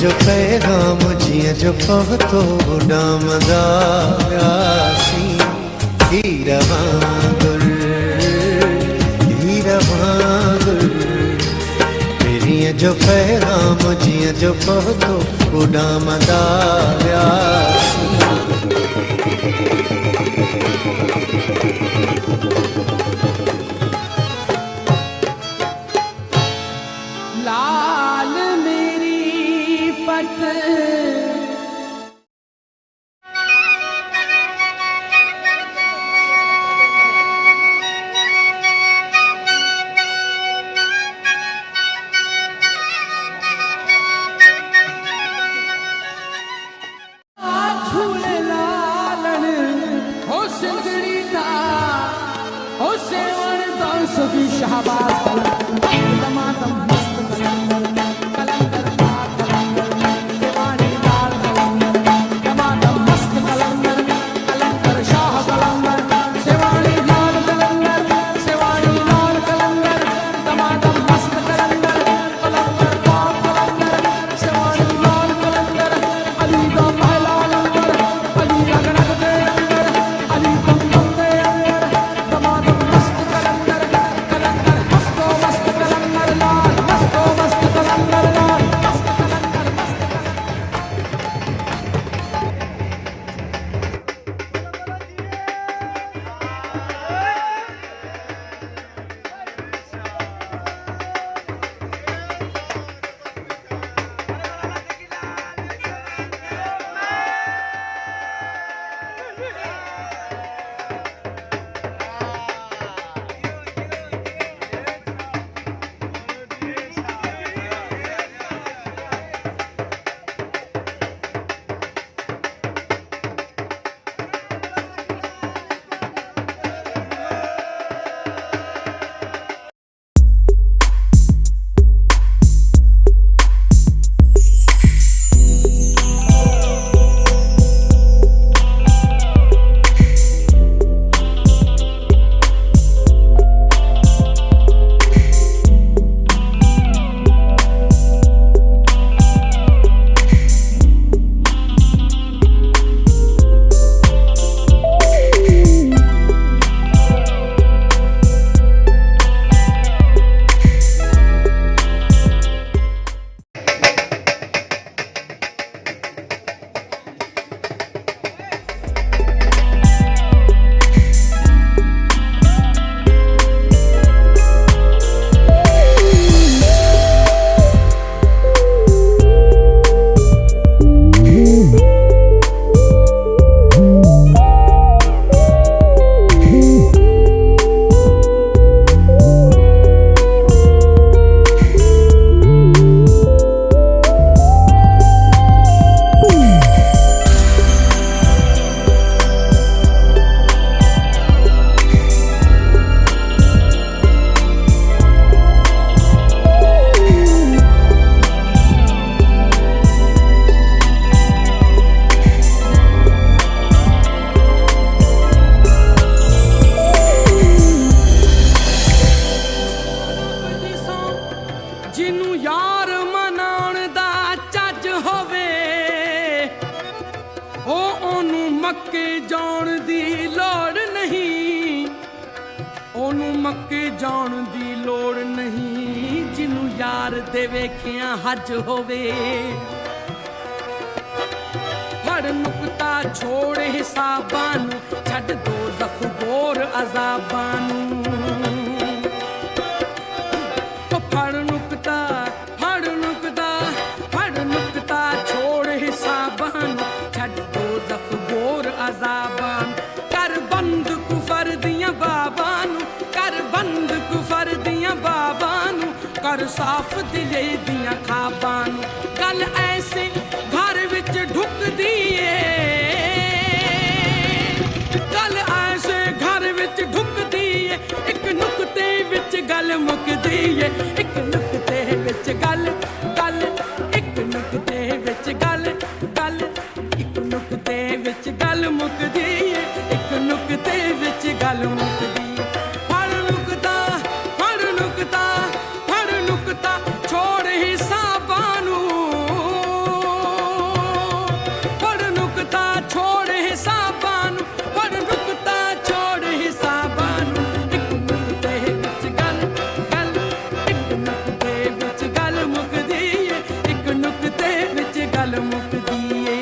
जो पैगाम जिए जो पहुतो डामदा प्यासी हीरा वांगुर मेरी जो पैगाम जिए जो पहुतो डामदा प्यासी लाल मेरी पत झूले लालन हो सिंगड़ी दा हो सेवन दास की शाहबाज तमातम मस्त कलंदर कलंदर कलंदर सेवानी लाल कलंदर तमातम मस्त कलंदर कलंदर शाह कलंदर सेवानी लाल कलंदर सेवानी लाल कलंदर तमातम मस्त कलंदर कलंदर पाक कलंदर सेवानी लाल कलंदर अली दा पहला नंबर अली लगनक दे अंदर अली दम दे अंदर तमातम मस्त कलंदर कलंदर मस्तो मस्त कलंदर लाल मस्तो मस्त कलंदर लाल मस्त कलंदर मस्त जिन्नू यार मनाउण दा चज होवे ओनू मक्के जाण दी लोड़ नहीं ओनू मक्के जाण दी लोड़ नहीं जिन्नू यार दे वेखिया हज होवे फड़ नुकता छोड़ हिसाबां नू छड्ड दो ज़ख बोर अज़ाबां नू छोड़ हिसाबां छड्ड दो ज़ख बोर अज़ाबां कर बंद कुफर दियां बाबां कर बंद कुफर दियां बाबां कर साफ दिले दियां खाबां गल ऐसे घर विच ढुकदी गल ऐसे घर विच ढुकदी एक नुक्ते विच गल मुकदी एक नुक्ते विच गल गल एक नुक्ते विच गल गल एक नुक्ते विच गल मुकदी एक नुक्ते विच गल मुकदी फड़ नुकता छोड़ हिसाबां नू गल मुक दिए।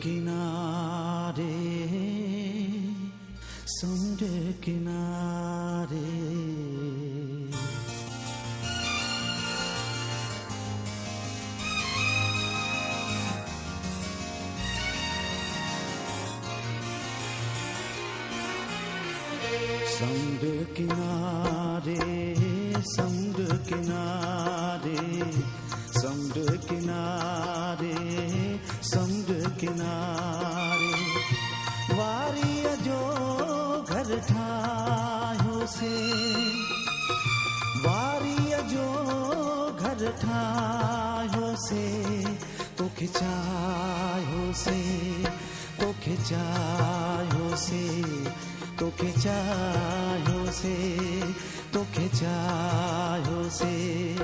किनारे समुद्र किनारे समुद्र किनारे समुद्र किनारे समुद्र किनारे समुद्र किनारे वारिया जो घर ठाहियो से वारिया जो घर ठाहियो से तोखे चाहियो से तोखे चाहियो से तोखे चाहियो से तोखे चाहियो से